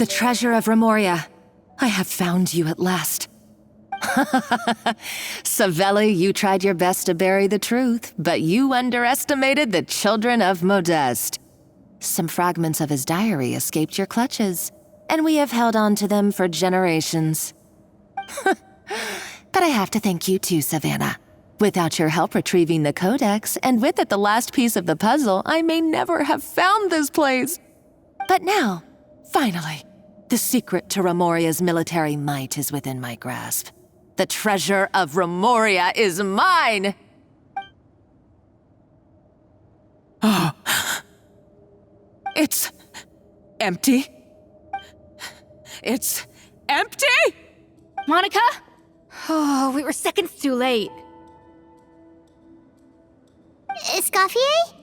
The treasure of Remoria. I have found you at last. Savelli, you tried your best to bury the truth, but you underestimated the children of Modeste. Some fragments of his diary escaped your clutches, and we have held on to them for generations. But I have to thank you too, Savannah. Without your help retrieving the codex, and with it the last piece of the puzzle, I may never have found this place. But now, finally, the secret to Remoria's military might is within my grasp. The treasure of Remoria is mine! Oh. It's empty. It's empty? Monica? Oh, we were seconds too late. Escoffier?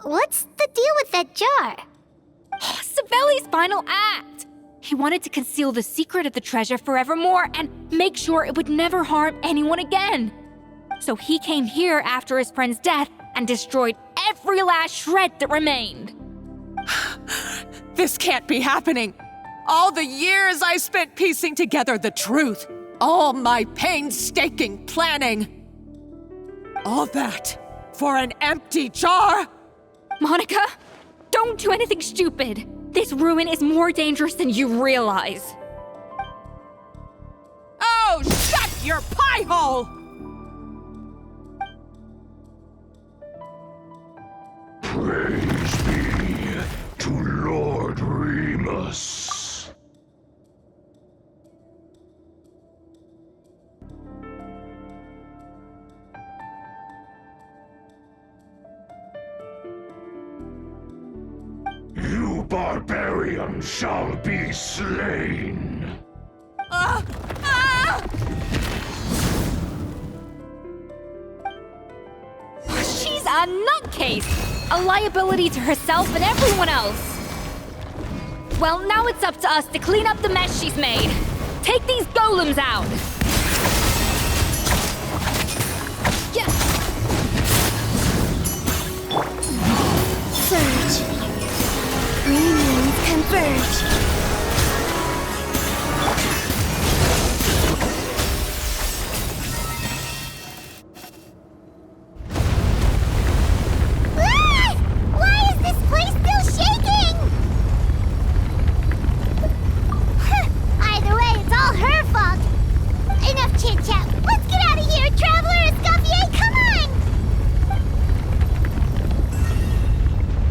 What's the deal with that jar? Savelli's final act! He wanted to conceal the secret of the treasure forevermore and make sure it would never harm anyone again. So he came here after his friend's death and destroyed every last shred that remained. This can't be happening. All the years I spent piecing together the truth. All my painstaking planning. All that for an empty jar? Monica, don't do anything stupid. This ruin is more dangerous than you realize. Oh, shut your pie hole! Praise be to Lord Remus. You barbarian shall be slain. She's a nutcase! A liability to herself and everyone else. Well, now it's up to us to clean up the mess she's made. Take these golems out! Yeah. Surge. Green moons converge. Why is this place still shaking? Either way, it's all her fault. Enough chit-chat. Let's get out of here, Traveler Escoffier, come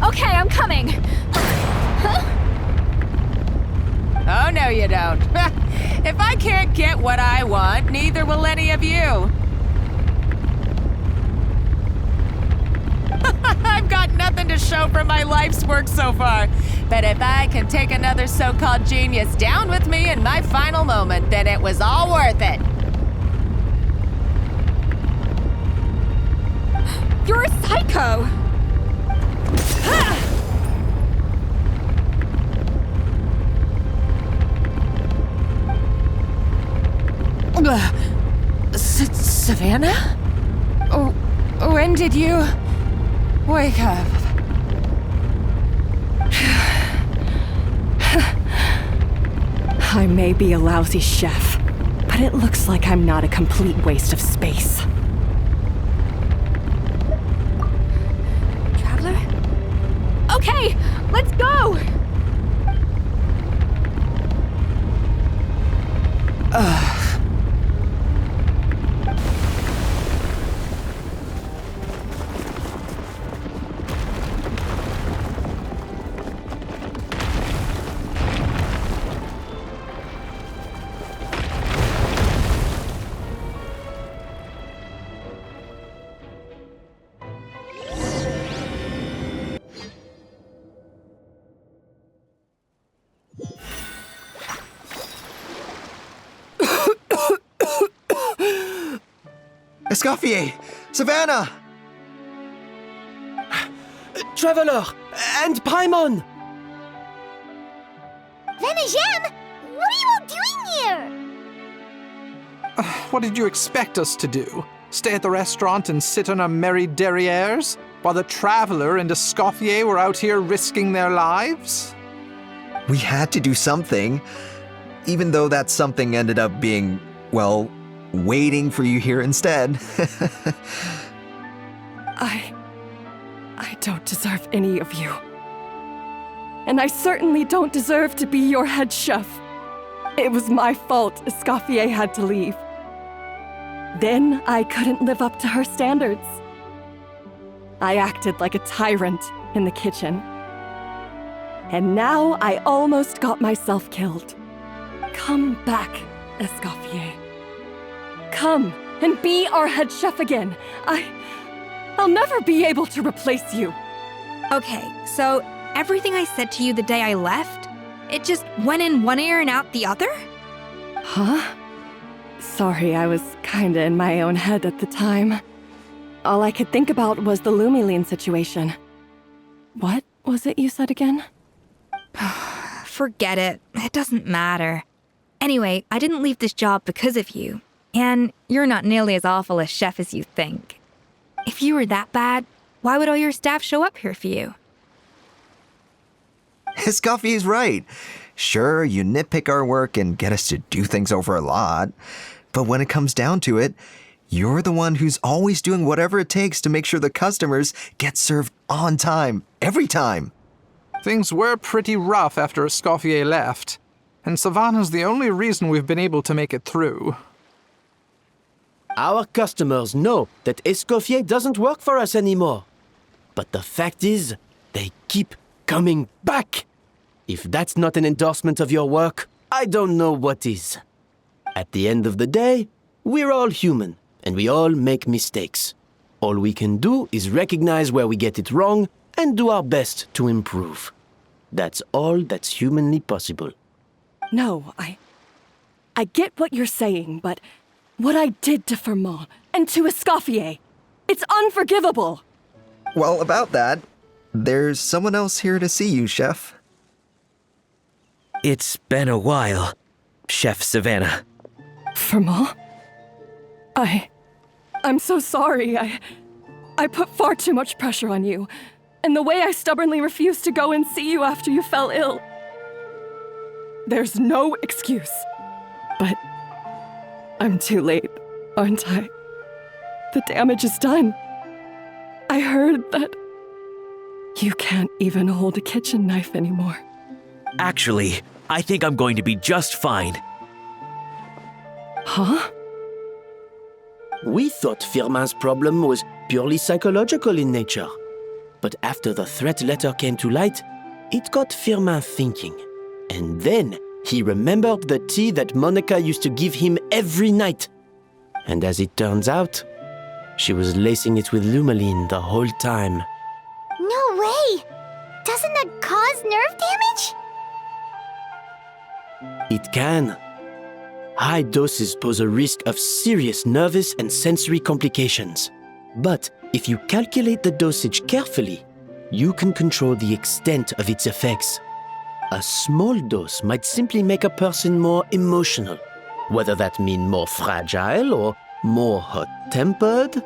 on! Okay, I'm coming. Oh, no you don't. If I can't get what I want, neither will any of you. I've got nothing to show for my life's work so far. But if I can take another so-called genius down with me in my final moment, then it was all worth it. You're a psycho! Savannah? Oh, when did you wake up? I may be a lousy chef, but it looks like I'm not a complete waste of space. Traveler? Okay, let's go! Escoffier! Savannah! Traveler! And Paimon! Venejem! What are you all doing here? What did you expect us to do? Stay at the restaurant and sit on our merry derrieres while the Traveler and Escoffier were out here risking their lives? We had to do something, even though that something ended up being, well, waiting for you here instead. I don't deserve any of you. And I certainly don't deserve to be your head chef. It was my fault Escoffier had to leave. Then I couldn't live up to her standards. I acted like a tyrant in the kitchen. And now I almost got myself killed. Come back, Escoffier. Come and be our head chef again. I'll never be able to replace you. Okay, so everything I said to you the day I left, it just went in one ear and out the other? Huh? Sorry, I was kinda in my own head at the time. All I could think about was the Lumiline situation. What was it you said again? Forget it. It doesn't matter. Anyway, I didn't leave this job because of you. And you're not nearly as awful a chef as you think. If you were that bad, why would all your staff show up here for you? Escoffier's right. Sure, you nitpick our work and get us to do things over a lot. But when it comes down to it, you're the one who's always doing whatever it takes to make sure the customers get served on time, every time. Things were pretty rough after Escoffier left, and Savannah's the only reason we've been able to make it through. Our customers know that Escoffier doesn't work for us anymore. But the fact is, they keep coming back. If that's not an endorsement of your work, I don't know what is. At the end of the day, we're all human, and we all make mistakes. All we can do is recognize where we get it wrong and do our best to improve. That's all that's humanly possible. No, I get what you're saying, but what I did to Firmin and to Escoffier, it's unforgivable. Well, about that, there's someone else here to see you, Chef. It's been a while, Chef Savannah. Firmin? I'm so sorry. I put far too much pressure on you. And the way I stubbornly refused to go and see you after you fell ill. There's no excuse. But I'm too late, aren't I? The damage is done. I heard that you can't even hold a kitchen knife anymore. Actually, I think I'm going to be just fine. Huh? We thought Firmin's problem was purely psychological in nature. But after the threat letter came to light, it got Firmin thinking. And then he remembered the tea that Monica used to give him every night. And as it turns out, she was lacing it with Lumiline the whole time. No way! Doesn't that cause nerve damage? It can. High doses pose a risk of serious nervous and sensory complications. But if you calculate the dosage carefully, you can control the extent of its effects. A small dose might simply make a person more emotional, whether that means more fragile or more hot-tempered.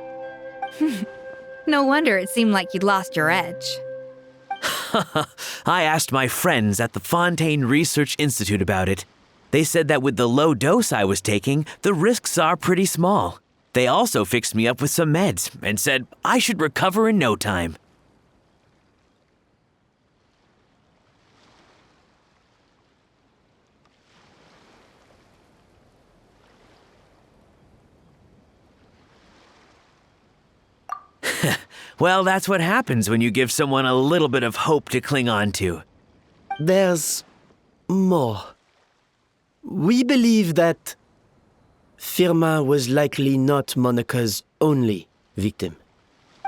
No wonder it seemed like you'd lost your edge. I asked my friends at the Fontaine Research Institute about it. They said that with the low dose I was taking, the risks are pretty small. They also fixed me up with some meds and said I should recover in no time. Well, that's what happens when you give someone a little bit of hope to cling on to. There's more. We believe that Firmin was likely not Monica's only victim.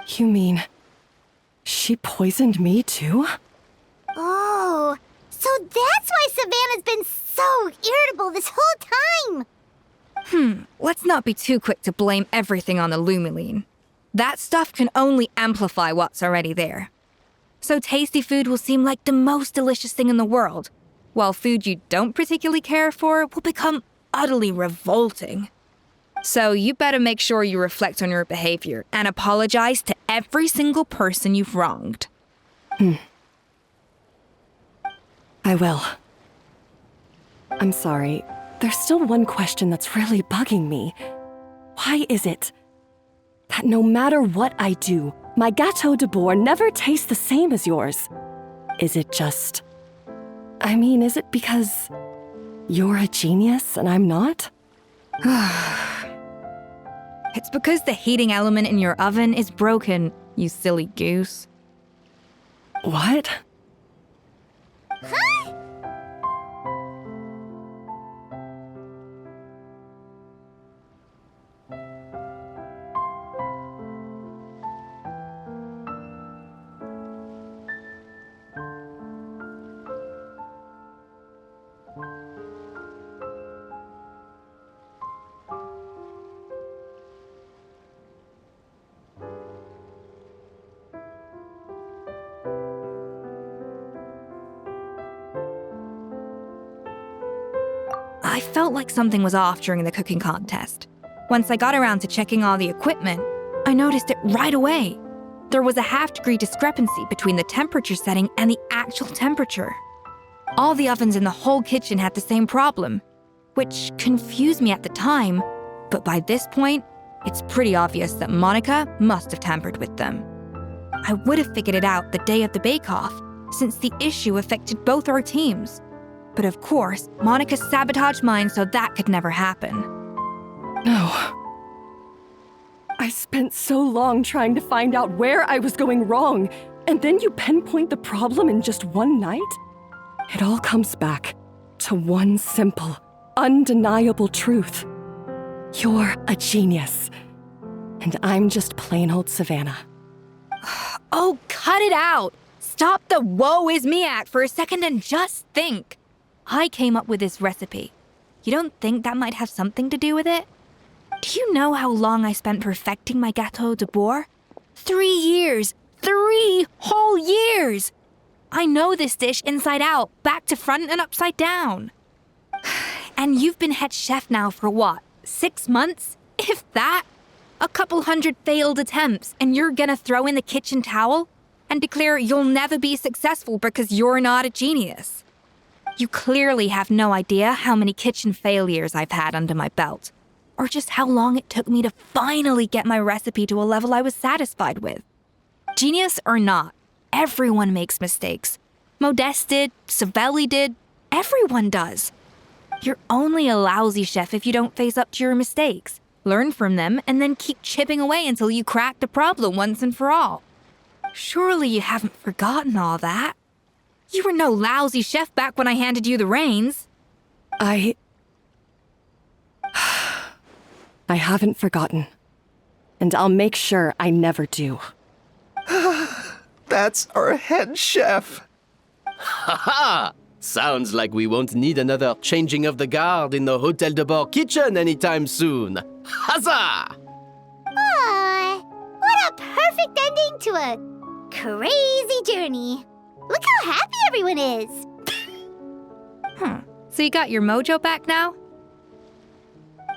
You mean she poisoned me too? Oh, so that's why Savannah's been so irritable this whole time! Let's not be too quick to blame everything on the Lumiline. That stuff can only amplify what's already there. So tasty food will seem like the most delicious thing in the world, while food you don't particularly care for will become utterly revolting. So you better make sure you reflect on your behavior and apologize to every single person you've wronged. I will. I'm sorry. There's still one question that's really bugging me. Why is it that no matter what I do, my gâteau de bourre never tastes the same as yours? Is it just... is it because you're a genius and I'm not? It's because the heating element in your oven is broken, you silly goose. What? Huh? I felt like something was off during the cooking contest. Once I got around to checking all the equipment, I noticed it right away. There was a half-degree discrepancy between the temperature setting and the actual temperature. All the ovens in the whole kitchen had the same problem, which confused me at the time, but by this point, it's pretty obvious that Monica must have tampered with them. I would have figured it out the day of the bake-off, since the issue affected both our teams. But of course, Monica sabotaged mine so that could never happen. No. I spent so long trying to find out where I was going wrong, and then you pinpoint the problem in just one night? It all comes back to one simple, undeniable truth. You're a genius, and I'm just plain old Savannah. Oh, cut it out! Stop the woe is me act for a second and just think. I came up with this recipe. You don't think that might have something to do with it? Do you know how long I spent perfecting my gâteau de bourre? 3 years! 3 whole years! I know this dish inside out, back to front and upside down. And you've been head chef now for what, 6 months? If that? A couple hundred failed attempts, and you're gonna throw in the kitchen towel and declare you'll never be successful because you're not a genius. You clearly have no idea how many kitchen failures I've had under my belt, or just how long it took me to finally get my recipe to a level I was satisfied with. Genius or not, everyone makes mistakes. Modeste did, Savelli did, everyone does. You're only a lousy chef if you don't face up to your mistakes, learn from them, and then keep chipping away until you crack the problem once and for all. Surely you haven't forgotten all that. You were no lousy chef back when I handed you the reins. I haven't forgotten. And I'll make sure I never do. That's our head chef. Haha! Sounds like we won't need another changing of the guard in the Hotel de Bord kitchen anytime soon. Huzzah! Aw, what a perfect ending to a crazy journey. Look how happy everyone is. So you got your mojo back now?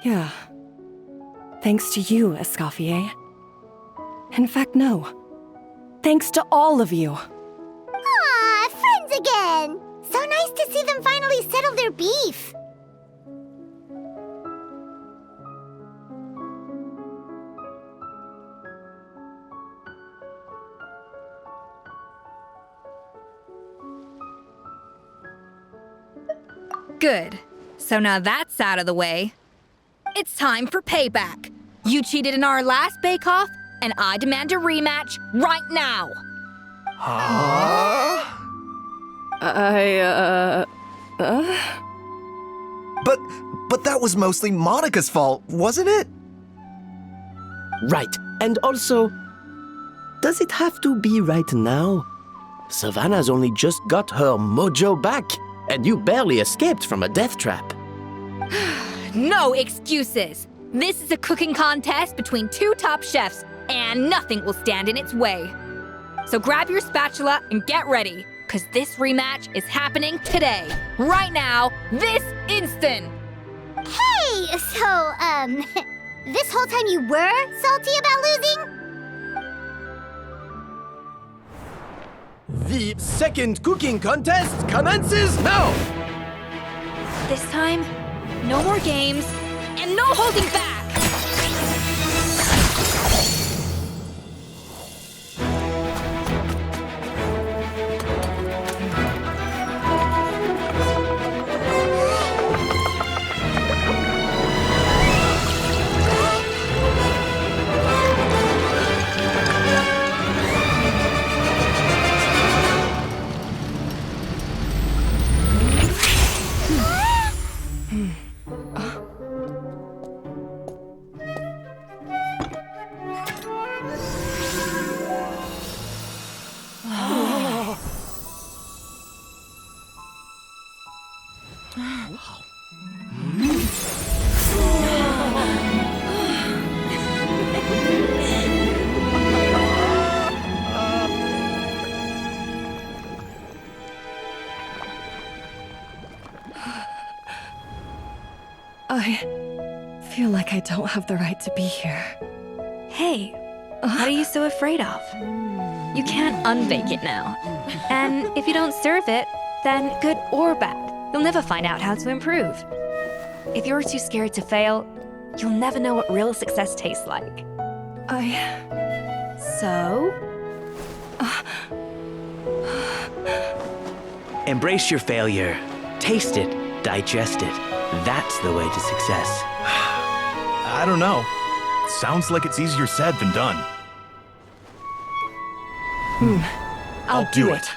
Yeah. Thanks to you, Escoffier. In fact, no. Thanks to all of you. Aw, friends again. So nice to see them finally settle their beef. Good. So now that's out of the way. It's time for payback. You cheated in our last bake-off, and I demand a rematch right now. Huh? But that was mostly Monica's fault, wasn't it? Right. And also, does it have to be right now? Savannah's only just got her mojo back, and you barely escaped from a death trap. No excuses. This is a cooking contest between 2 top chefs, and nothing will stand in its way. So grab your spatula and get ready, because this rematch is happening today, right now, this instant. Hey, so, this whole time you were salty about losing? The second cooking contest commences now! This time, no more games, and no holding back! I feel like I don't have the right to be here. Hey, what are you so afraid of? You can't unbake it now. And if you don't serve it, then good or bad, you'll never find out how to improve. If you're too scared to fail, you'll never know what real success tastes like. So? Embrace your failure. Taste it. Digest it. That's the way to success. I don't know. Sounds like it's easier said than done. I'll do it.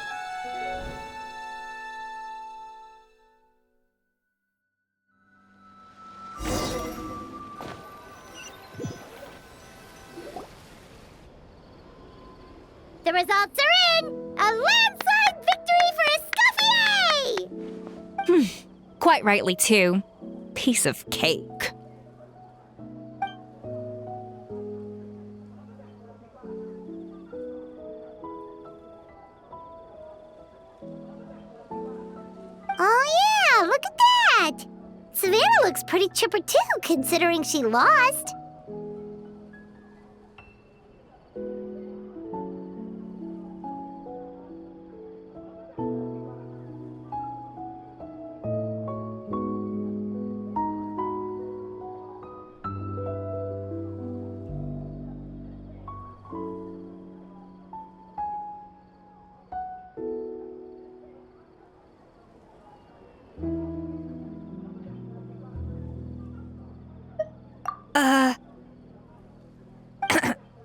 The results are in! A landslide victory for Escoffier! Quite rightly, too. Piece of cake. Oh yeah, look at that! Savannah looks pretty chipper too, considering she lost.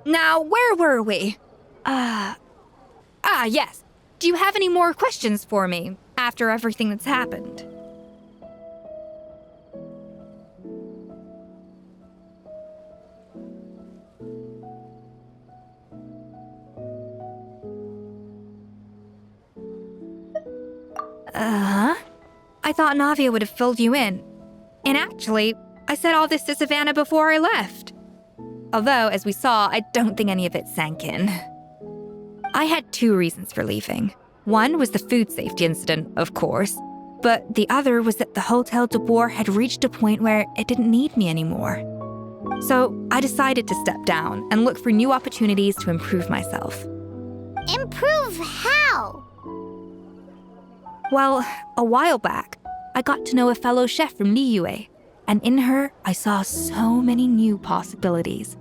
Now, where were we? Yes. Do you have any more questions for me after everything that's happened? I thought Navia would have filled you in. And actually, I said all this to Savannah before I left. Although, as we saw, I don't think any of it sank in. I had two reasons for leaving. One was the food safety incident, of course, but the other was that the Hotel de Boer had reached a point where it didn't need me anymore. So I decided to step down and look for new opportunities to improve myself. Improve how? Well, a while back, I got to know a fellow chef from Liyue, and in her, I saw so many new possibilities.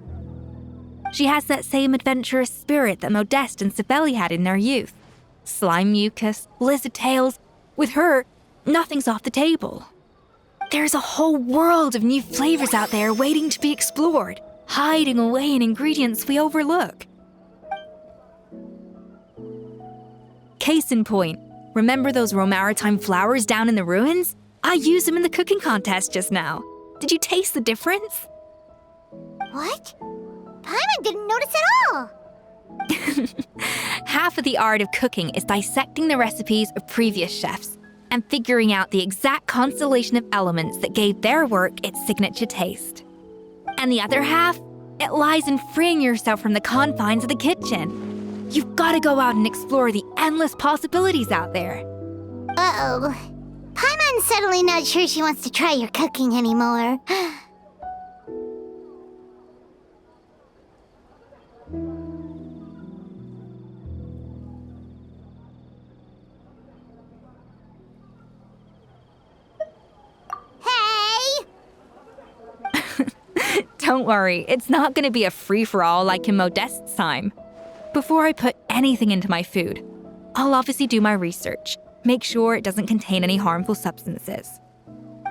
She has that same adventurous spirit that Modeste and Sibeli had in their youth. Slime mucus, lizard tails. With her, nothing's off the table. There's a whole world of new flavors out there waiting to be explored, hiding away in ingredients we overlook. Case in point, remember those Romaritime flowers down in the ruins? I used them in the cooking contest just now. Did you taste the difference? What? Paimon didn't notice at all. Half of the art of cooking is dissecting the recipes of previous chefs and figuring out the exact constellation of elements that gave their work its signature taste. And the other half, it lies in freeing yourself from the confines of the kitchen. You've got to go out and explore the endless possibilities out there. Uh-oh. Paimon's suddenly not sure she wants to try your cooking anymore. Don't worry, it's not going to be a free-for-all like in Modeste's time. Before I put anything into my food, I'll obviously do my research, make sure it doesn't contain any harmful substances.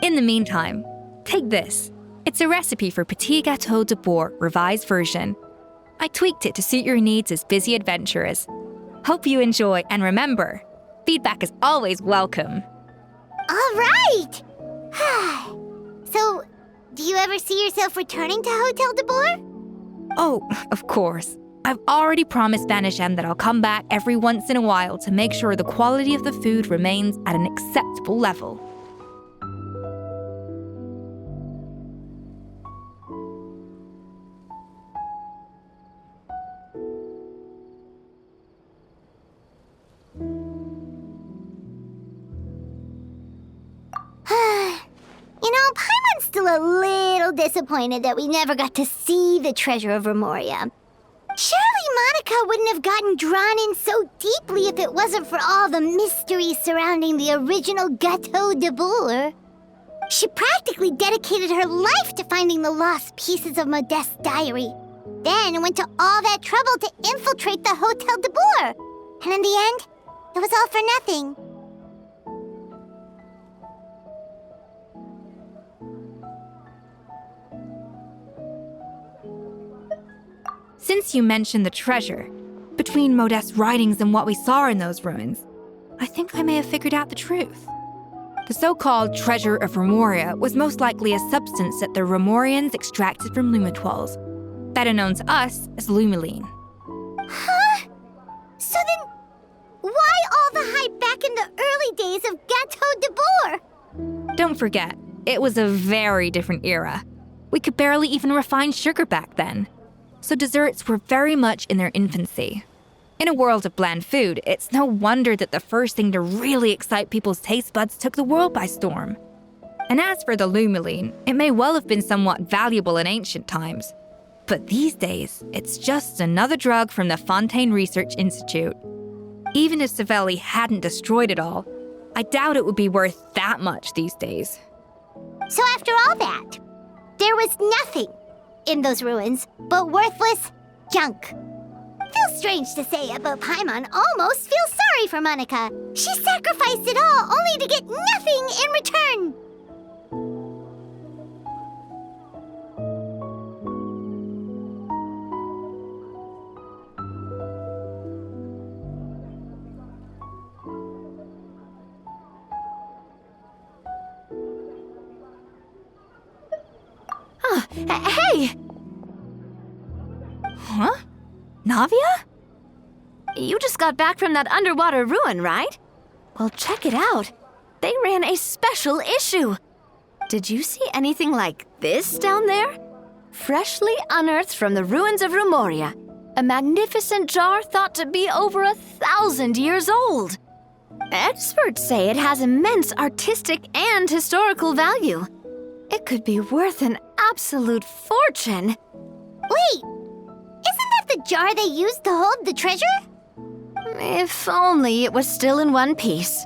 In the meantime, take this. It's a recipe for Petit Gâteau de Bourg, revised version. I tweaked it to suit your needs as busy adventurers. Hope you enjoy, and remember, feedback is always welcome. All right! So, do you ever see yourself returning to Hotel de Bourg? Oh, of course. I've already promised Vanisham that I'll come back every once in a while to make sure the quality of the food remains at an acceptable level. Paimon's still a little disappointed that we never got to see the treasure of Remoria. Surely Monica wouldn't have gotten drawn in so deeply if it wasn't for all the mystery surrounding the original Gâteau de Bourg. She practically dedicated her life to finding the lost pieces of Modeste's diary, then went to all that trouble to infiltrate the Hotel de Bourg. And in the end, it was all for nothing. Since you mentioned the treasure, between Modeste's writings and what we saw in those ruins, I think I may have figured out the truth. The so-called treasure of Remoria was most likely a substance that the Remorians extracted from lumitoids, better known to us as lumiline. Huh? So then, why all the hype back in the early days of Gâteau de Bourg? Don't forget, it was a very different era. We could barely even refine sugar back then. So desserts were very much in their infancy. In a world of bland food, it's no wonder that the first thing to really excite people's taste buds took the world by storm. And as for the lumiline, it may well have been somewhat valuable in ancient times. But these days, it's just another drug from the Fontaine Research Institute. Even if Savelli hadn't destroyed it all, I doubt it would be worth that much these days. So after all that, there was nothing in those ruins but worthless junk. Feels strange to say, but Paimon almost feels sorry for Monica. She sacrificed it all only to get nothing in return. Hey! Huh? Navia? You just got back from that underwater ruin, right? Well, check it out. They ran a special issue. Did you see anything like this down there? Freshly unearthed from the ruins of Remoria. A magnificent jar thought to be over 1,000 years old. Experts say it has immense artistic and historical value. It could be worth an absolute fortune. Wait, isn't that the jar they used to hold the treasure? If only it was still in one piece.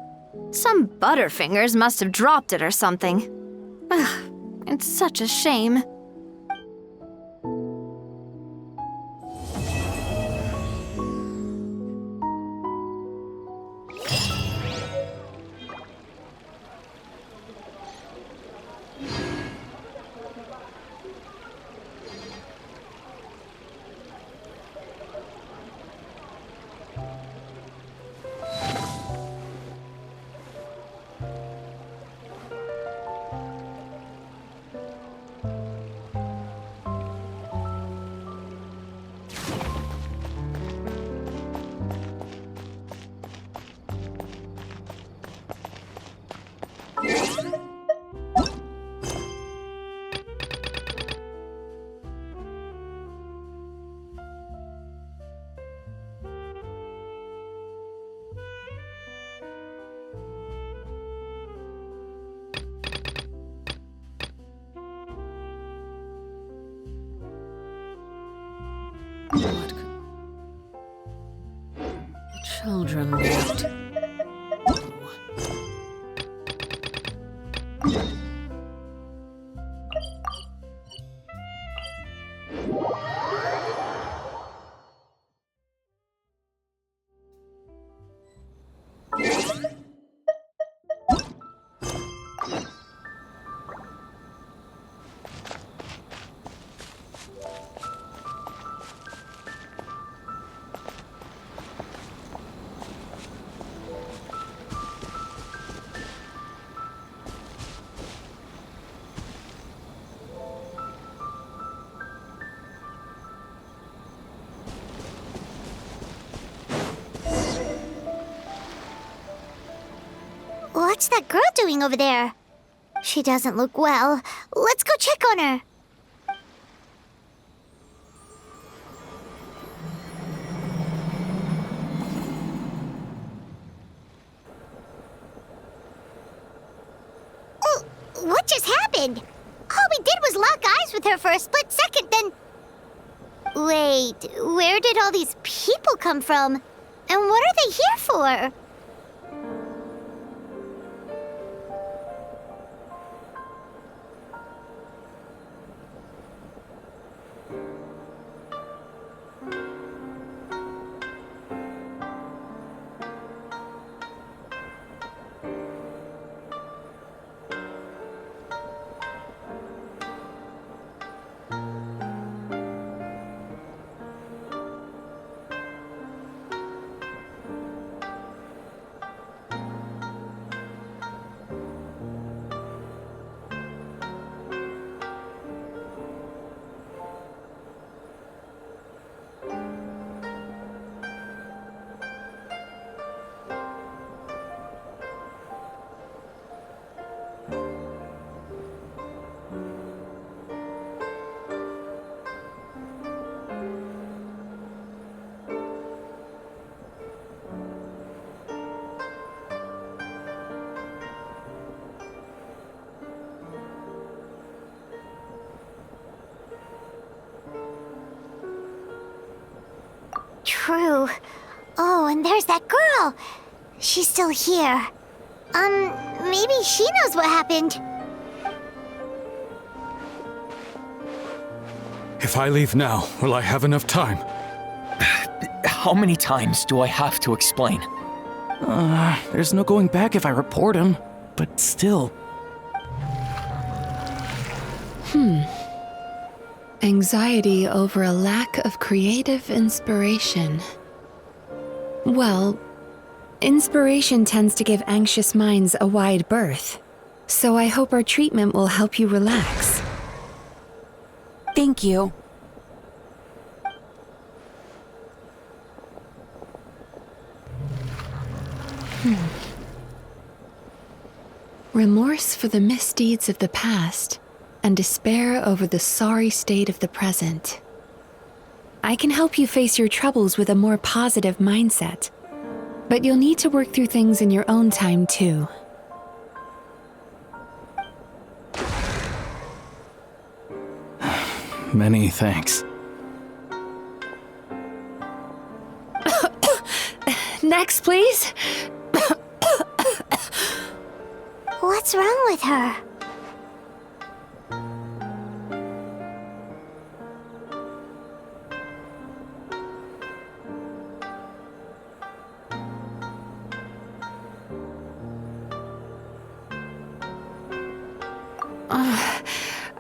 Some butterfingers must have dropped it or something. It's such a shame. What? Children left. What's that girl doing over there? She doesn't look well. Let's go check on her. Oh, what just happened? All we did was lock eyes with her for a split second, then... Wait, where did all these people come from? And what are they here for? True. Oh, and there's that girl. She's still here. Maybe she knows what happened. If I leave now, will I have enough time? How many times do I have to explain? There's no going back if I report him, but still. Anxiety over a lack of creative inspiration. Well, inspiration tends to give anxious minds a wide berth, so I hope our treatment will help you relax. Thank you. Remorse for the misdeeds of the past, and despair over the sorry state of the present. I can help you face your troubles with a more positive mindset, but you'll need to work through things in your own time too. Many thanks. Next, please. What's wrong with her?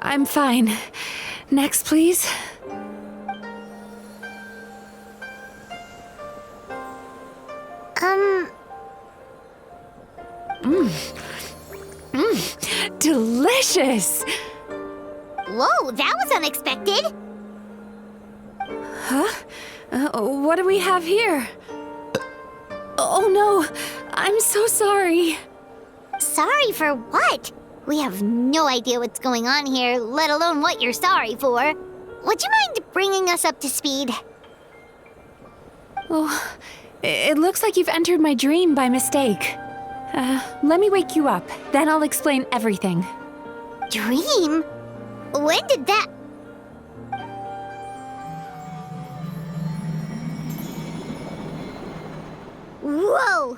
I'm fine. Next, please. Delicious! Whoa, that was unexpected. Huh? What do we have here? Oh no, I'm so sorry. Sorry for what? We have no idea what's going on here, let alone what you're sorry for. Would you mind bringing us up to speed? Oh, it looks like you've entered my dream by mistake. Let me wake you up, then I'll explain everything. Dream? When did that... Whoa!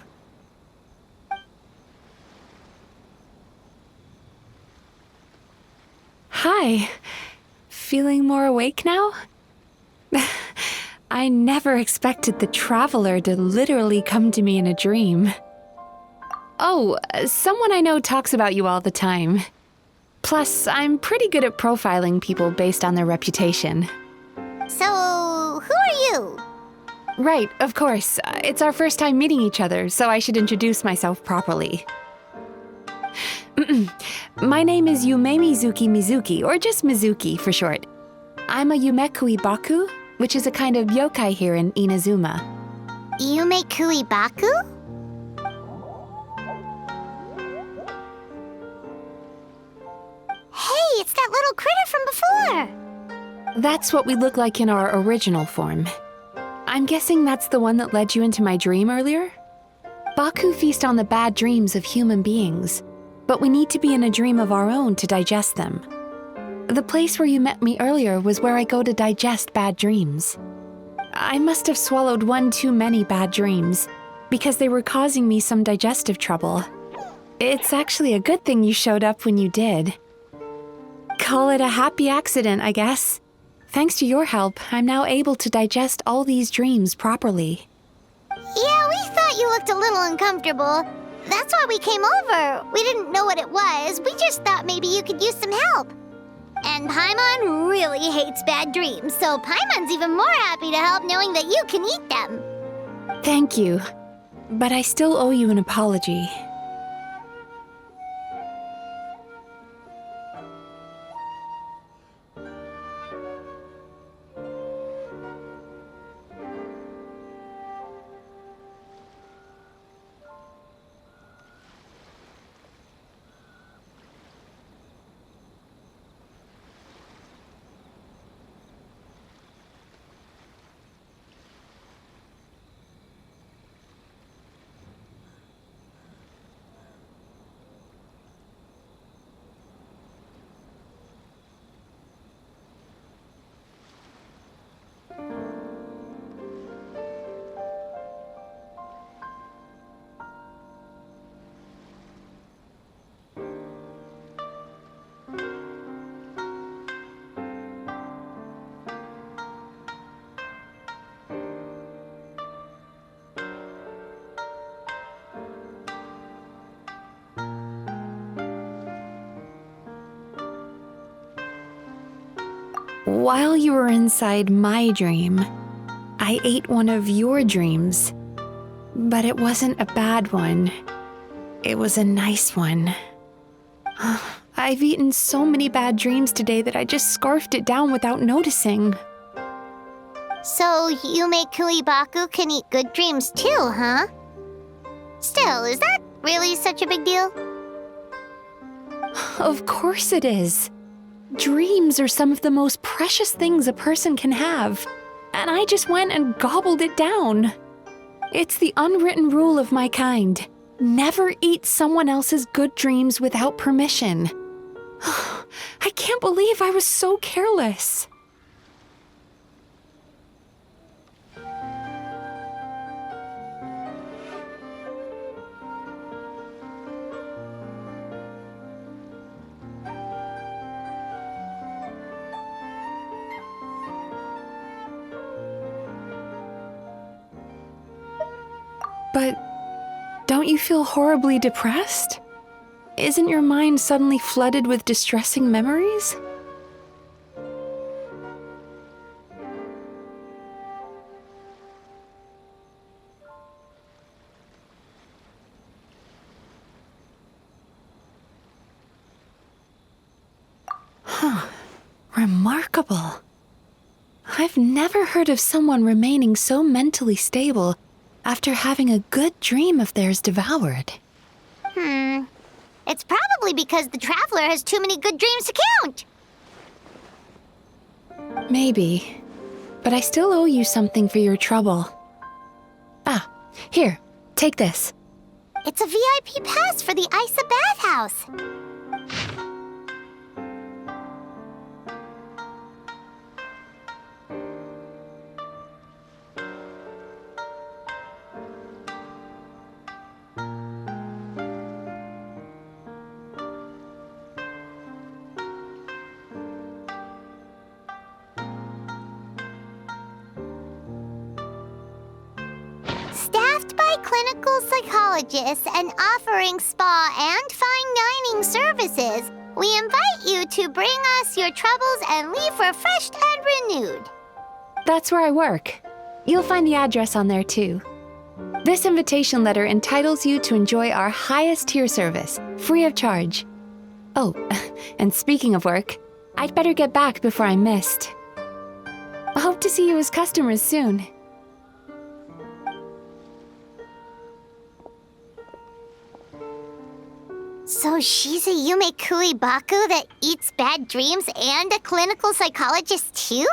Hi. Feeling more awake now? I never expected the Traveler to literally come to me in a dream. Oh, someone I know talks about you all the time. Plus, I'm pretty good at profiling people based on their reputation. So, who are you? Right, of course. It's our first time meeting each other, so I should introduce myself properly. My name is Yume Mizuki, or just Mizuki for short. I'm a Yumekui Baku, which is a kind of yokai here in Inazuma. Yumekui Baku? more! That's what we look like in our original form. I'm guessing that's the one that led you into my dream earlier? Baku feast on the bad dreams of human beings, but we need to be in a dream of our own to digest them. The place where you met me earlier was where I go to digest bad dreams. I must have swallowed one too many bad dreams, because they were causing me some digestive trouble. It's actually a good thing you showed up when you did. Call it a happy accident, I guess. Thanks to your help, I'm now able to digest all these dreams properly. Yeah, we thought you looked a little uncomfortable. That's why we came over. We didn't know what it was. We just thought maybe you could use some help. And Paimon really hates bad dreams, so Paimon's even more happy to help knowing that you can eat them. Thank you, but I still owe you an apology. While you were inside my dream, I ate one of your dreams. But it wasn't a bad one. It was a nice one. I've eaten so many bad dreams today that I just scarfed it down without noticing. So, Yume Kuibaku can eat good dreams too, huh? Still, is that really such a big deal? Of course it is. Dreams are some of the most precious things a person can have, and I just went and gobbled it down. It's the unwritten rule of my kind. Never eat someone else's good dreams without permission. I can't believe I was so careless. But don't you feel horribly depressed? Isn't your mind suddenly flooded with distressing memories? Huh. Remarkable. I've never heard of someone remaining so mentally stable after having a good dream of theirs devoured. It's probably because the Traveler has too many good dreams to count. Maybe, but I still owe you something for your trouble. Ah, here, take this. It's a VIP pass for the Isa bathhouse. Staffed by clinical psychologists and offering spa and fine dining services, we invite you to bring us your troubles and leave refreshed and renewed. That's where I work. You'll find the address on there too. This invitation letter entitles you to enjoy our highest tier service, free of charge. Oh, and speaking of work, I'd better get back before I'm missed. I hope to see you as customers soon. So she's a Yume Kuibaku that eats bad dreams and a clinical psychologist too?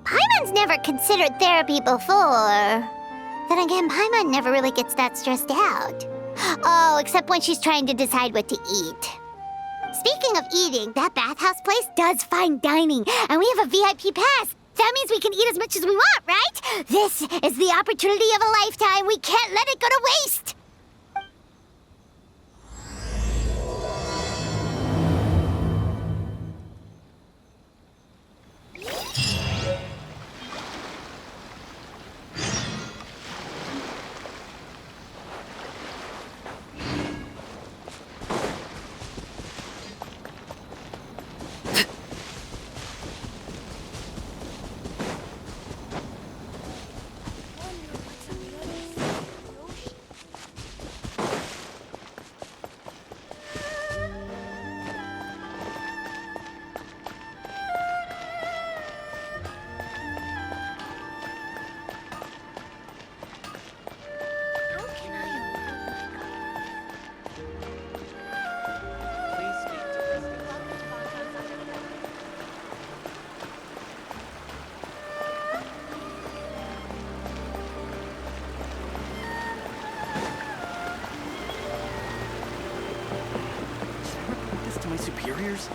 Paimon's never considered therapy before. Then again, Paimon never really gets that stressed out. Oh, except when she's trying to decide what to eat. Speaking of eating, that bathhouse place does fine dining, and we have a VIP pass. That means we can eat as much as we want, right? This is the opportunity of a lifetime. We can't let it go to waste. My superiors?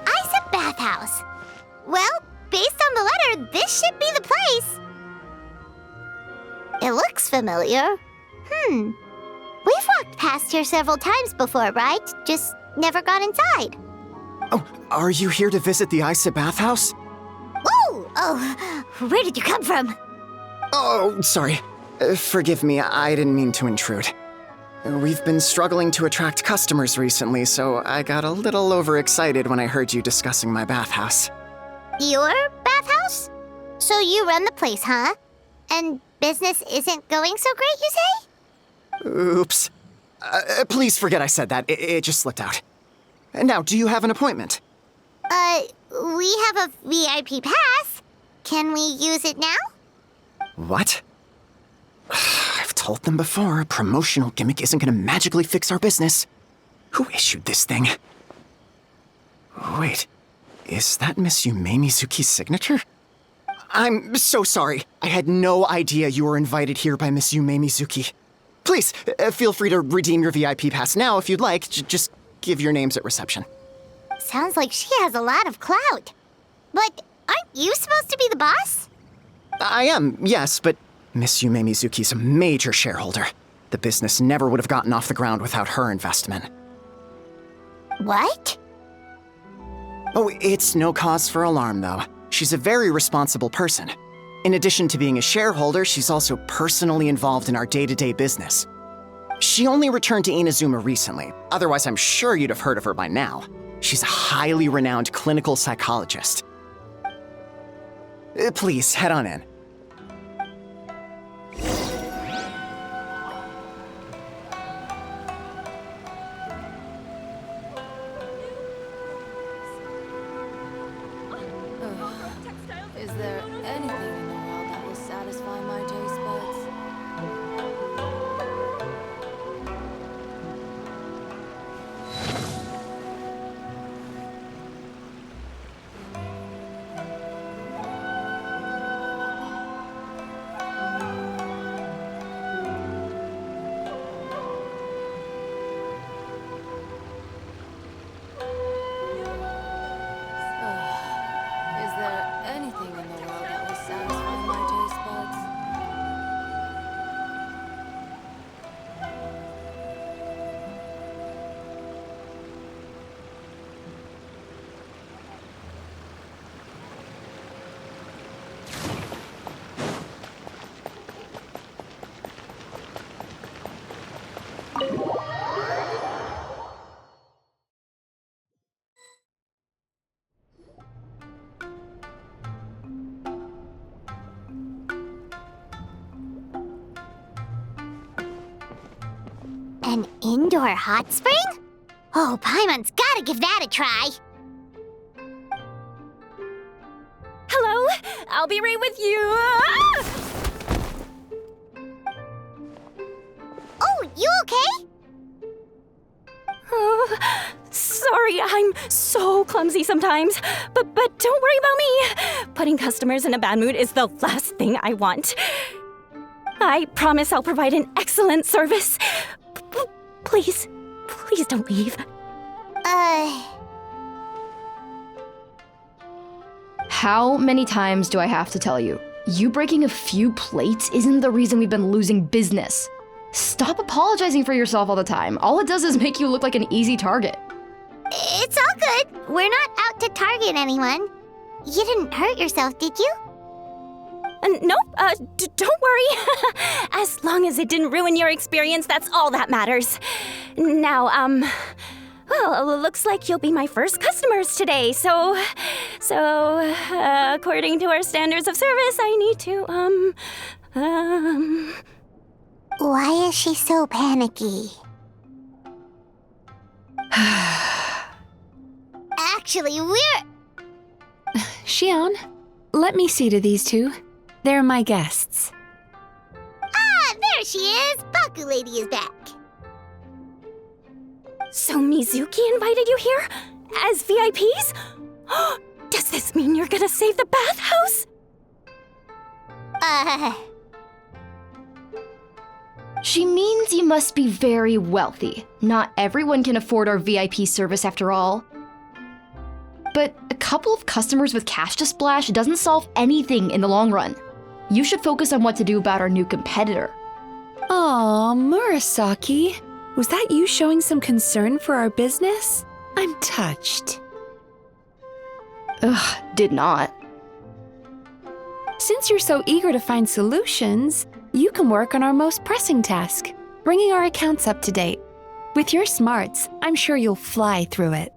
Ice bathhouse. Well, based on the letter, this should be the place. It looks familiar. We've walked past here several times before, right? Just never got inside. Oh, are you here to visit the Isa bathhouse? Ooh! Oh, where did you come from? Oh, sorry. Forgive me, I didn't mean to intrude. We've been struggling to attract customers recently, so I got a little overexcited when I heard you discussing my bathhouse. Your bathhouse? So you run the place, huh? And business isn't going so great, you say? Oops. Please forget I said that. It just slipped out. Now, do you have an appointment? We have a VIP pass. Can we use it now? What? I've told them before, a promotional gimmick isn't gonna magically fix our business. Who issued this thing? Wait, is that Miss Yume Mizuki's signature? I'm so sorry. I had no idea you were invited here by Miss Yume Mizuki. Please, feel free to redeem your VIP pass now if you'd like. Just give your names at reception. Sounds like she has a lot of clout. But aren't you supposed to be the boss? I am, yes, but Miss Yume Mizuki's a major shareholder. The business never would have gotten off the ground without her investment. What? Oh, it's no cause for alarm, though. She's a very responsible person. In addition to being a shareholder, she's also personally involved in our day-to-day business. She only returned to Inazuma recently, otherwise I'm sure you'd have heard of her by now. She's a highly renowned clinical psychologist. Please, head on in. Is there anything in the world that will satisfy my taste buds? Is there anything in the world that will satisfy my taste buds? An indoor hot spring? Oh, Paimon's gotta give that a try. Hello? I'll be right with you. Ah! Oh, you okay? Oh, sorry, I'm so clumsy sometimes. But don't worry about me. Putting customers in a bad mood is the last thing I want. I promise I'll provide an excellent service. Please don't leave. How many times do I have to tell you? You breaking a few plates isn't the reason we've been losing business. Stop apologizing for yourself all the time. All it does is make you look like an easy target. It's all good. We're not out to target anyone. You didn't hurt yourself, did you? Nope, don't worry. As long as it didn't ruin your experience, that's all that matters. Now, well, looks like you'll be my first customers today, so, according to our standards of service, I need to, Why is she so panicky? Actually, we're... Xion, let me see to these two. They're my guests. Ah, there she is! Baku Lady is back. So Mizuki invited you here? As VIPs? Does this mean you're gonna save the bathhouse? She means you must be very wealthy. Not everyone can afford our VIP service after all. But a couple of customers with cash to splash doesn't solve anything in the long run. You should focus on what to do about our new competitor. Aw, Murasaki. Was that you showing some concern for our business? I'm touched. Ugh, did not. Since you're so eager to find solutions, you can work on our most pressing task, bringing our accounts up to date. With your smarts, I'm sure you'll fly through it.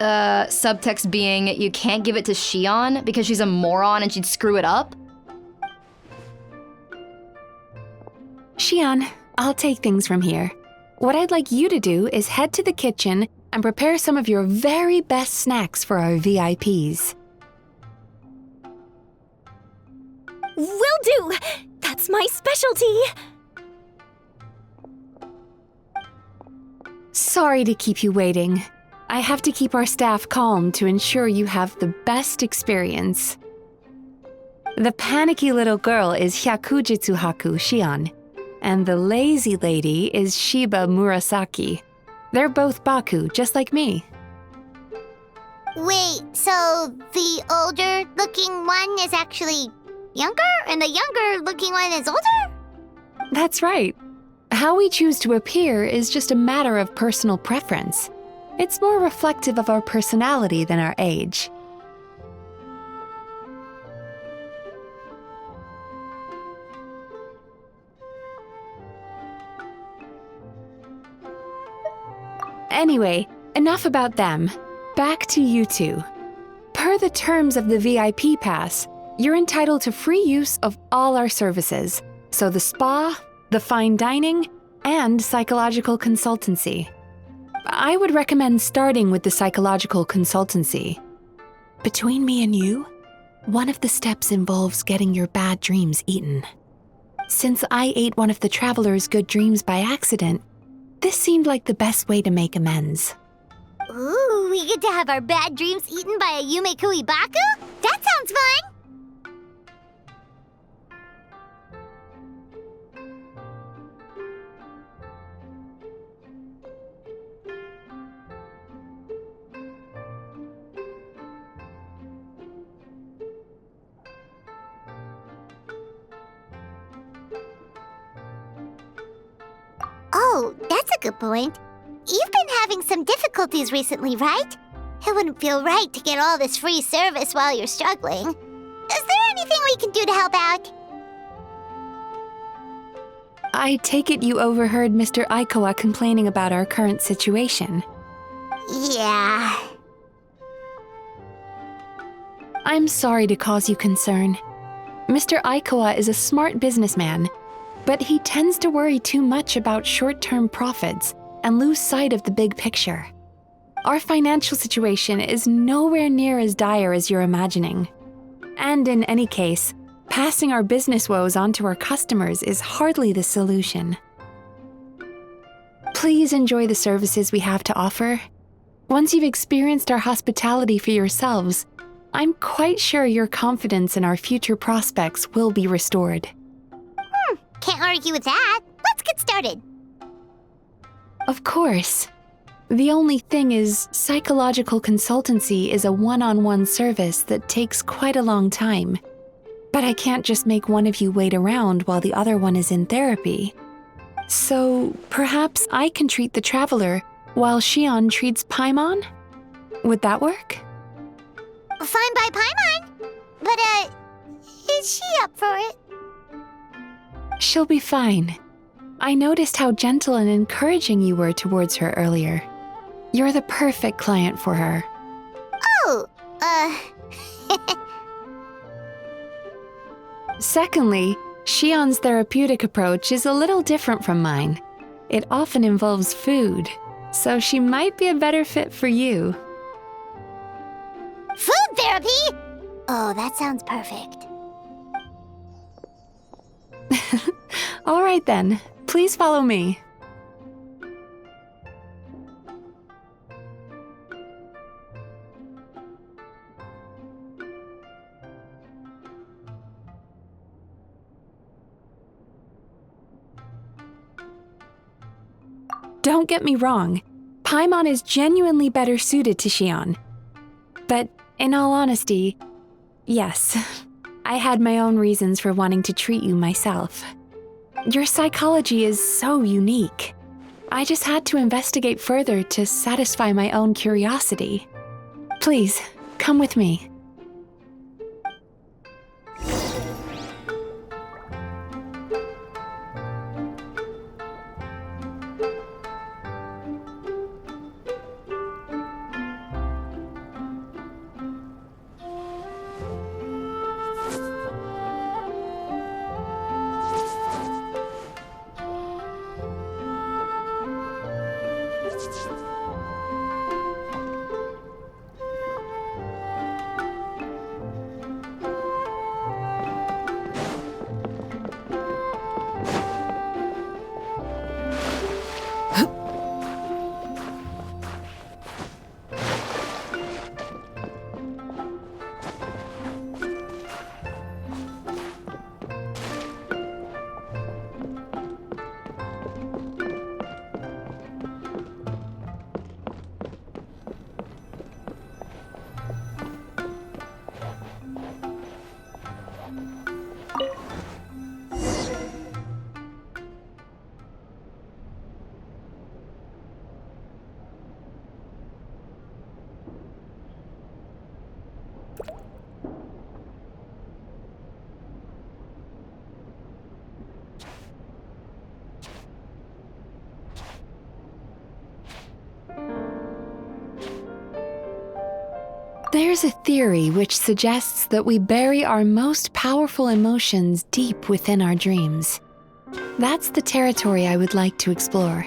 Subtext being, you can't give it to Xion because she's a moron and she'd screw it up? Xion, I'll take things from here. What I'd like you to do is head to the kitchen and prepare some of your very best snacks for our VIPs. Will do! That's my specialty! Sorry to keep you waiting. I have to keep our staff calm to ensure you have the best experience. The panicky little girl is Hyakujitsu Haku Xion, and the lazy lady is Shiba Murasaki. They're both Baku, just like me. Wait, so the older-looking one is actually younger, and the younger-looking one is older? That's right. How we choose to appear is just a matter of personal preference. It's more reflective of our personality than our age. Anyway, enough about them. Back to you two. Per the terms of the VIP pass, you're entitled to free use of all our services, so the spa, the fine dining, and psychological consultancy. I would recommend starting with the psychological consultancy. Between me and you, one of the steps involves getting your bad dreams eaten. Since I ate one of the traveler's good dreams by accident, this seemed like the best way to make amends. Ooh, we get to have our bad dreams eaten by a Yumekui Baku? That sounds fun! Oh, that's a good point. You've been having some difficulties recently, right? It wouldn't feel right to get all this free service while you're struggling. Is there anything we can do to help out? I take it you overheard Mr. Aikawa complaining about our current situation. Yeah. I'm sorry to cause you concern. Mr. Aikawa is a smart businessman, But he tends to worry too much about short-term profits and lose sight of the big picture. Our financial situation is nowhere near as dire as you're imagining. And in any case, passing our business woes on to our customers is hardly the solution. Please enjoy the services we have to offer. Once you've experienced our hospitality for yourselves, I'm quite sure your confidence in our future prospects will be restored. Can't argue with that. Let's get started. Of course. The only thing is, psychological consultancy is a one-on-one service that takes quite a long time. But I can't just make one of you wait around while the other one is in therapy. So perhaps I can treat the traveler while Xion treats Paimon? Would that work? Fine by Paimon. But, is she up for it? She'll be fine. I noticed how gentle and encouraging you were towards her earlier. You're the perfect client for her. Oh, Secondly, Xion's therapeutic approach is a little different from mine. It often involves food, so she might be a better fit for you. Food therapy? Oh, that sounds perfect. All right then, please follow me. Don't get me wrong, Paimon is genuinely better suited to Xion. But in all honesty, yes, I had my own reasons for wanting to treat you myself. Your psychology is so unique. I just had to investigate further to satisfy my own curiosity. Please, come with me. There's a theory which suggests that we bury our most powerful emotions deep within our dreams. That's the territory I would like to explore.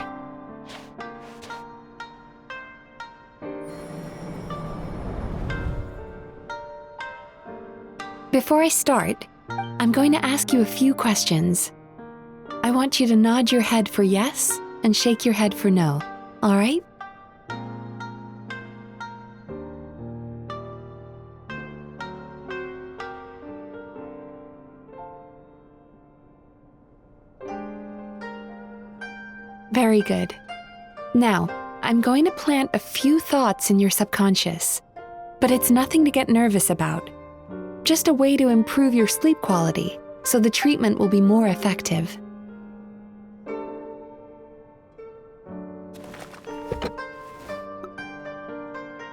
Before I start, I'm going to ask you a few questions. I want you to nod your head for yes and shake your head for no, all right? Very good. Now, I'm going to plant a few thoughts in your subconscious, but it's nothing to get nervous about. Just a way to improve your sleep quality, so the treatment will be more effective.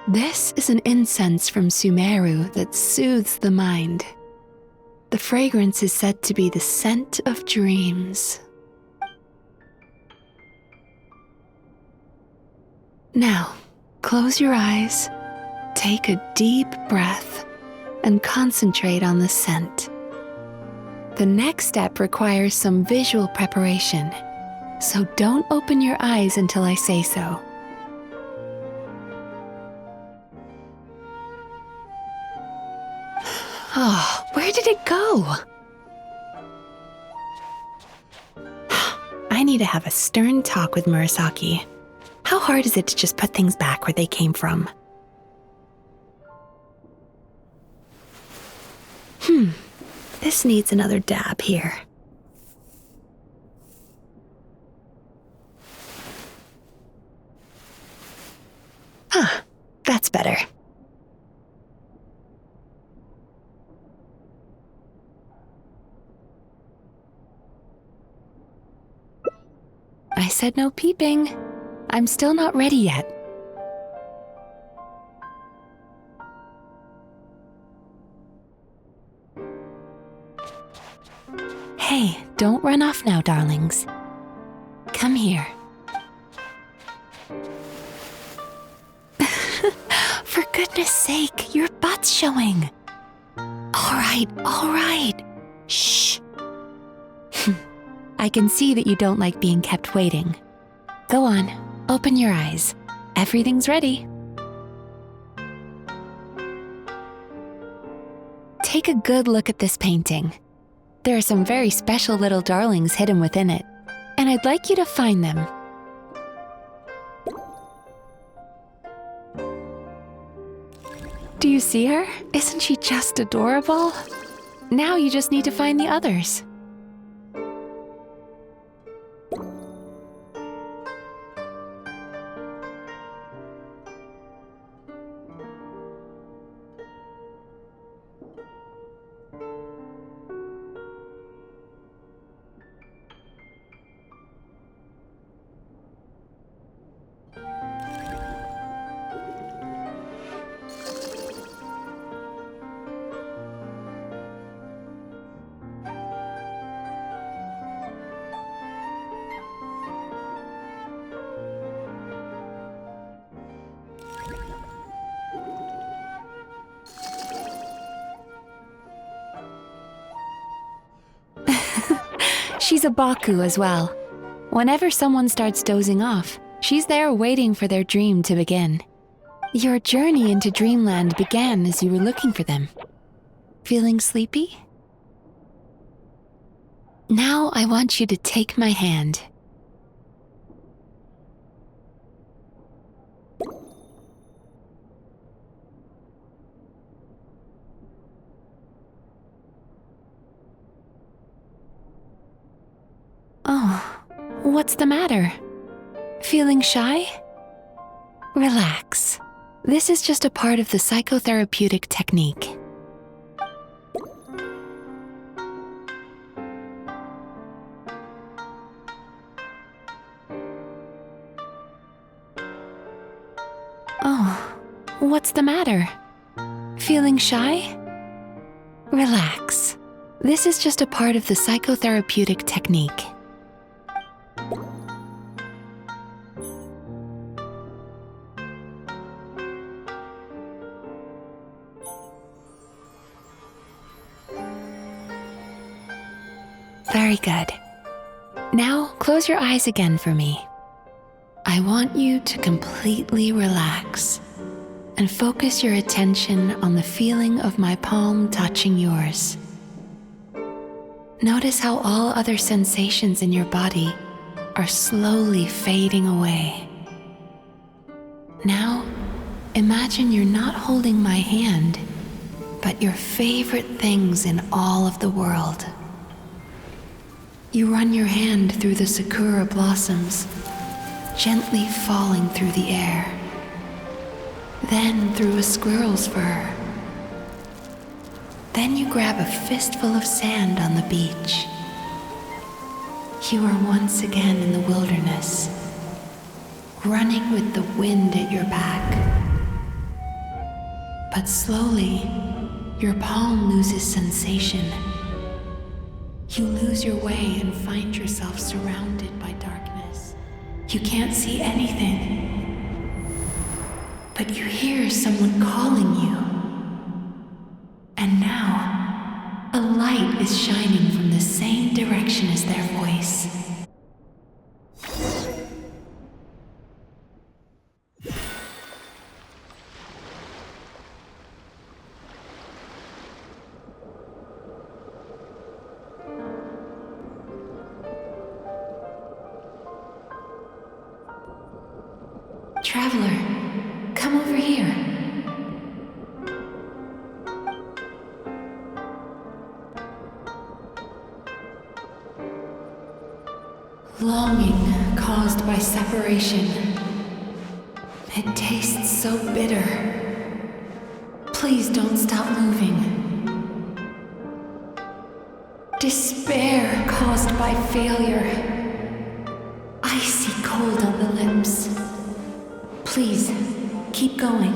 This is an incense from Sumeru that soothes the mind. The fragrance is said to be the scent of dreams. Now, close your eyes, take a deep breath, and concentrate on the scent. The next step requires some visual preparation, so don't open your eyes until I say so. Oh, where did it go? I need to have a stern talk with Murasaki. How hard is it to just put things back where they came from? This needs another dab here. That's better. I said no peeping. I'm still not ready yet. Hey, don't run off now, darlings. Come here. For goodness sake, your butt's showing. All right. Shh. I can see that you don't like being kept waiting. Go on, open your eyes. Everything's ready. Take a good look at this painting. There are some very special little darlings hidden within it, and I'd like you to find them. Do you see her? Isn't she just adorable? Now you just need to find the others. She's a Baku as well. Whenever someone starts dozing off, she's there waiting for their dream to begin. Your journey into Dreamland began as you were looking for them. Feeling sleepy? Now I want you to take my hand. Oh, what's the matter? Feeling shy? Relax. This is just a part of the psychotherapeutic technique. Oh, what's the matter? Feeling shy? Relax. This is just a part of the psychotherapeutic technique. Very good. Now, close your eyes again for me. I want you to completely relax and focus your attention on the feeling of my palm touching yours. Notice how all other sensations in your body are slowly fading away. Now, imagine you're not holding my hand, but your favorite things in all of the world. You run your hand through the sakura blossoms, gently falling through the air. Then through a squirrel's fur. Then you grab a fistful of sand on the beach. You are once again in the wilderness, running with the wind at your back. But slowly, your palm loses sensation. You lose your way and find yourself surrounded by darkness. You can't see anything, but you hear someone calling you. And now, a light is shining from the same direction as their voice. Traveler, come over here. Longing caused by separation. It tastes so bitter. Please don't stop moving. Despair caused by failure. Icy cold on the lips. Please, keep going.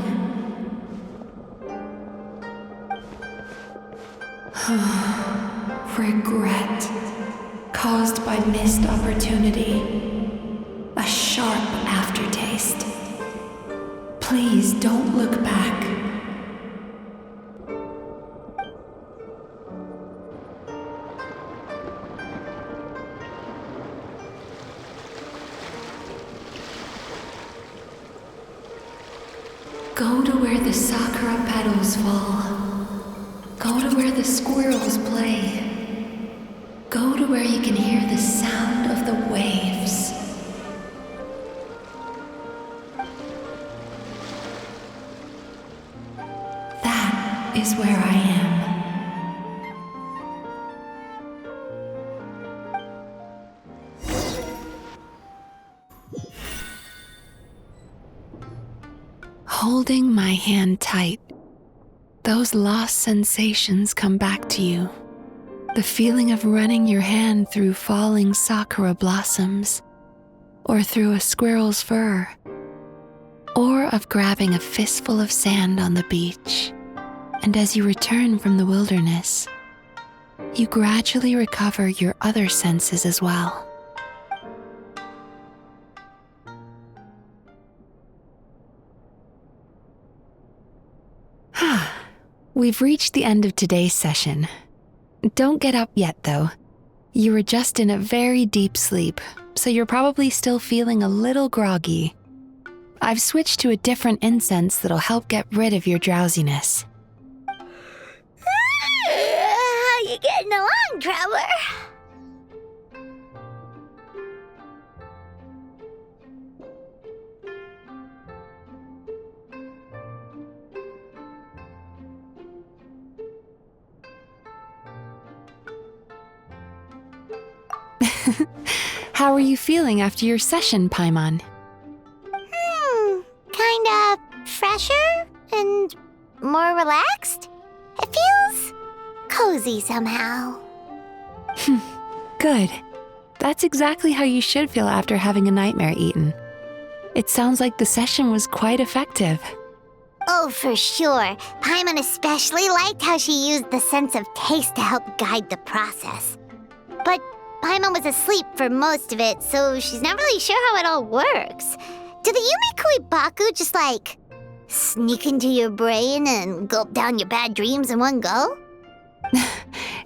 Regret, caused by missed opportunity. A sharp aftertaste. Please don't look back. Go to where the sakura petals fall. Go to where the squirrels play. Go to where you can hear the sound of the waves. That is where I am. Holding my hand tight, those lost sensations come back to you. The feeling of running your hand through falling sakura blossoms, or through a squirrel's fur, or of grabbing a fistful of sand on the beach. And as you return from the wilderness, you gradually recover your other senses as well. We've reached the end of today's session. Don't get up yet, though. You were just in a very deep sleep, so you're probably still feeling a little groggy. I've switched to a different incense that'll help get rid of your drowsiness. How you getting along, Traveler? How are you feeling after your session, Paimon? Kinda fresher and more relaxed. It feels cozy somehow. Good. That's exactly how you should feel after having a nightmare eaten. It sounds like the session was quite effective. Oh, for sure. Paimon especially liked how she used the sense of taste to help guide the process. But Paimon was asleep for most of it, so she's not really sure how it all works. Do the Yumikui Baku just, sneak into your brain and gulp down your bad dreams in one go?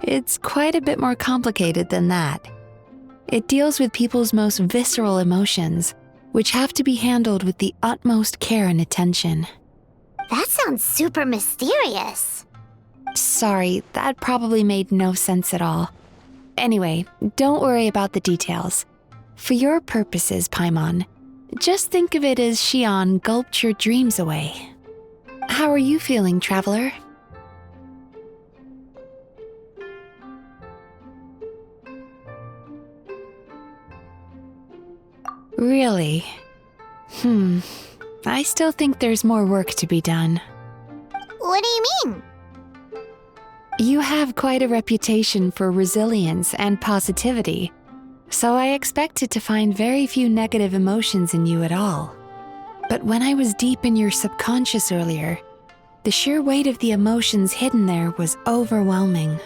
It's quite a bit more complicated than that. It deals with people's most visceral emotions, which have to be handled with the utmost care and attention. That sounds super mysterious. Sorry, that probably made no sense at all. Anyway, don't worry about the details. For your purposes, Paimon, just think of it as Xion gulped your dreams away. How are you feeling, Traveler? Really? I still think there's more work to be done. What do you mean? You have quite a reputation for resilience and positivity, so I expected to find very few negative emotions in you at all. But when I was deep in your subconscious earlier, the sheer weight of the emotions hidden there was overwhelming.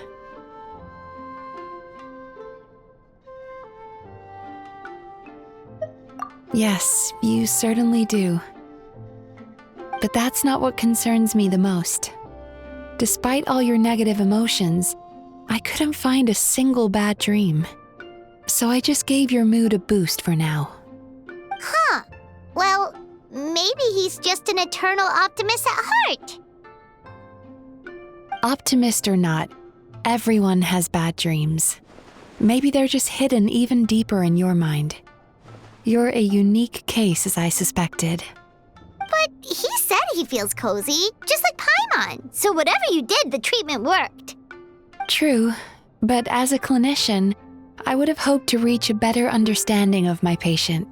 Yes, you certainly do. But that's not what concerns me the most. Despite all your negative emotions, I couldn't find a single bad dream. So I just gave your mood a boost for now. Huh. Well, maybe he's just an eternal optimist at heart. Optimist or not, everyone has bad dreams. Maybe they're just hidden even deeper in your mind. You're a unique case, as I suspected. But he said he feels cozy, just like Paimon. So whatever you did, the treatment worked. True, but as a clinician, I would have hoped to reach a better understanding of my patient.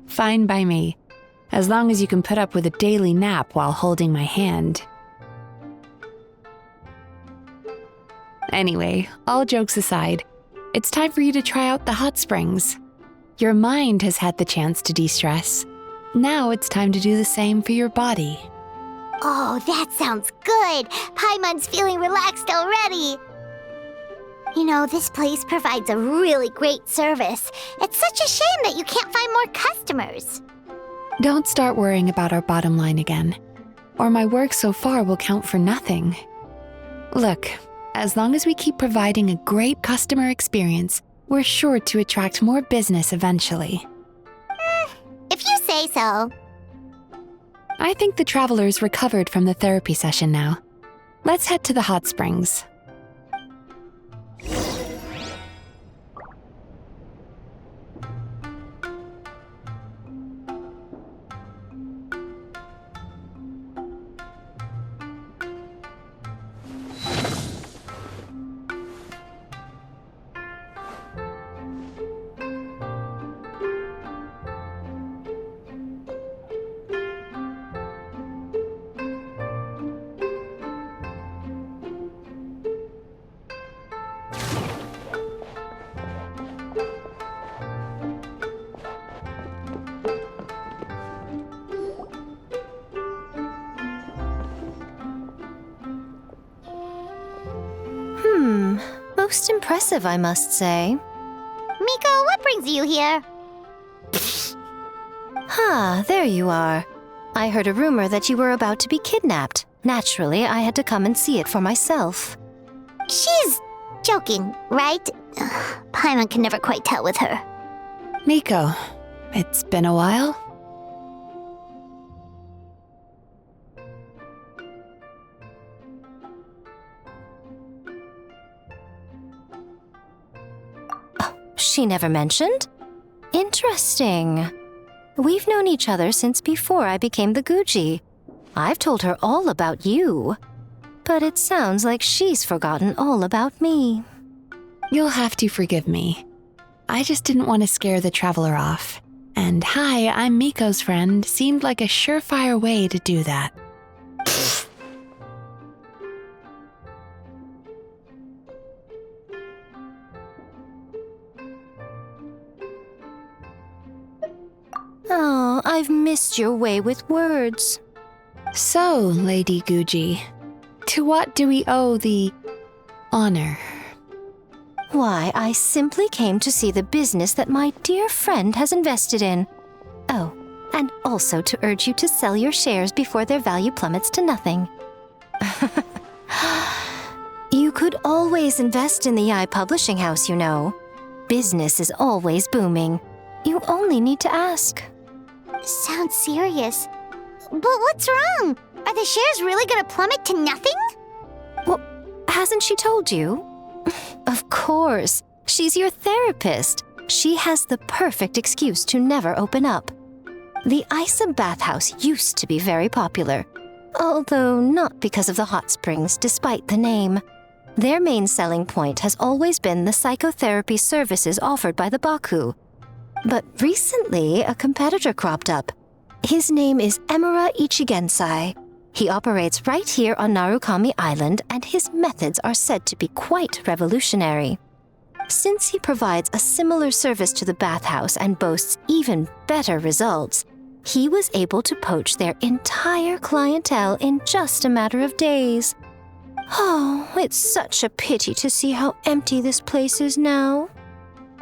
Fine by me, as long as you can put up with a daily nap while holding my hand. Anyway, all jokes aside, it's time for you to try out the hot springs. Your mind has had the chance to de-stress. Now it's time to do the same for your body. Oh, that sounds good. Paimon's feeling relaxed already. You know, this place provides a really great service. It's such a shame that you can't find more customers. Don't start worrying about our bottom line again, or my work so far will count for nothing. Look, as long as we keep providing a great customer experience, we're sure to attract more business eventually. If you say so. I think the traveler's recovered from the therapy session now. Let's head to the hot springs. Most impressive, I must say. Miko, what brings you here? There you are. I heard a rumor that you were about to be kidnapped. Naturally, I had to come and see it for myself. She's joking, right? Paimon can never quite tell with her. Miko, it's been a while. She never mentioned? Interesting. We've known each other since before I became the Guji. I've told her all about you. But it sounds like she's forgotten all about me. You'll have to forgive me. I just didn't want to scare the traveler off. And hi, I'm Miko's friend seemed like a surefire way to do that. Oh, I've missed your way with words. So, Lady Guji, to what do we owe the honor? Why, I simply came to see the business that my dear friend has invested in. Oh, and also to urge you to sell your shares before their value plummets to nothing. You could always invest in the publishing house, you know. Business is always booming. You only need to ask. Sounds serious. But what's wrong? Are the shares really gonna plummet to nothing? Well, hasn't she told you? Of course. She's your therapist. She has the perfect excuse to never open up. The Isa bathhouse used to be very popular, although not because of the hot springs, despite the name. Their main selling point has always been the psychotherapy services offered by the Baku. But recently, a competitor cropped up. His name is Emura Ichigensai. He operates right here on Narukami Island, and his methods are said to be quite revolutionary. Since he provides a similar service to the bathhouse and boasts even better results, he was able to poach their entire clientele in just a matter of days. Oh, it's such a pity to see how empty this place is now.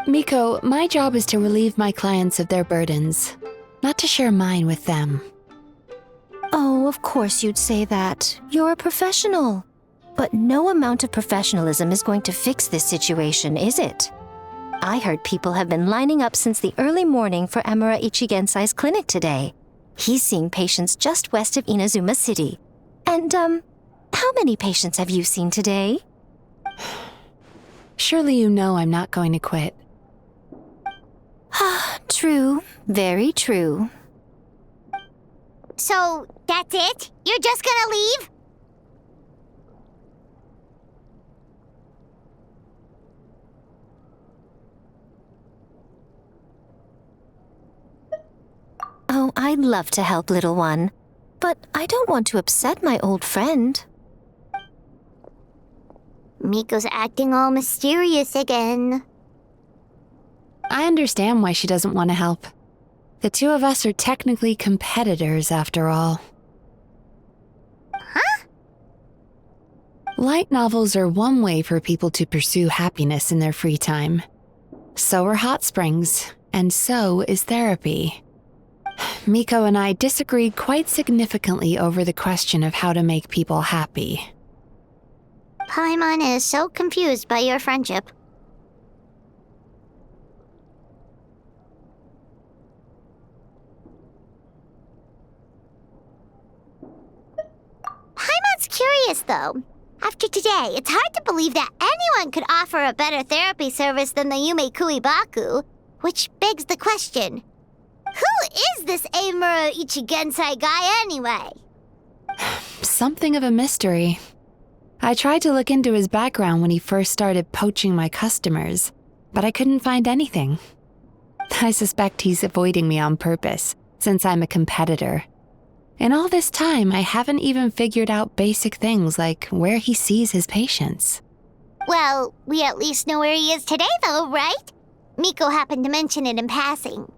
Miko, my job is to relieve my clients of their burdens, not to share mine with them. of course you'd say that. You're a professional. But no amount of professionalism is going to fix this situation, is it? I heard people have been lining up since the early morning for Amara Ichigensai's clinic today. He's seeing patients just west of Inazuma City. And, how many patients have you seen today? Surely you know I'm not going to quit. True. Very true. So, that's it? You're just gonna leave? Oh, I'd love to help, little one. But I don't want to upset my old friend. Miko's acting all mysterious again. I understand why she doesn't want to help. The two of us are technically competitors, after all. Huh? Light novels are one way for people to pursue happiness in their free time. So are hot springs, and so is therapy. Miko and I disagreed quite significantly over the question of how to make people happy. Paimon is so confused by your friendship. Paimon's curious, though. After today, it's hard to believe that anyone could offer a better therapy service than the Yume Kuibaku, which begs the question, who is this Amuro Ichigensai guy anyway? Something of a mystery. I tried to look into his background when he first started poaching my customers, but I couldn't find anything. I suspect he's avoiding me on purpose, since I'm a competitor. In all this time, I haven't even figured out basic things like where he sees his patients. Well, we at least know where he is today, though, right? Miko happened to mention it in passing.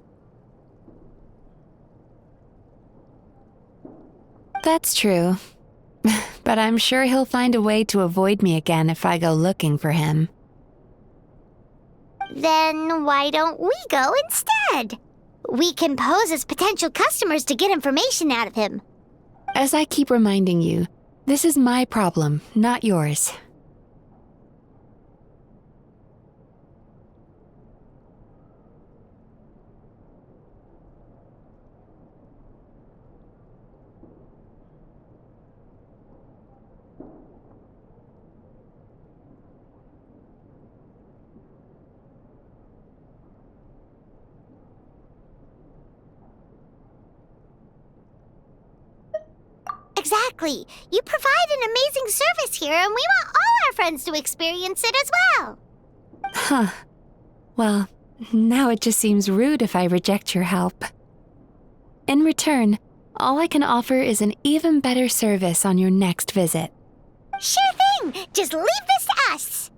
That's true. But I'm sure he'll find a way to avoid me again if I go looking for him. Then why don't we go instead? We can pose as potential customers to get information out of him. As I keep reminding you, this is my problem, not yours. Exactly. You provide an amazing service here, and we want all our friends to experience it as well. Huh. Well, now it just seems rude if I reject your help. In return, all I can offer is an even better service on your next visit. Sure thing! Just leave this to us!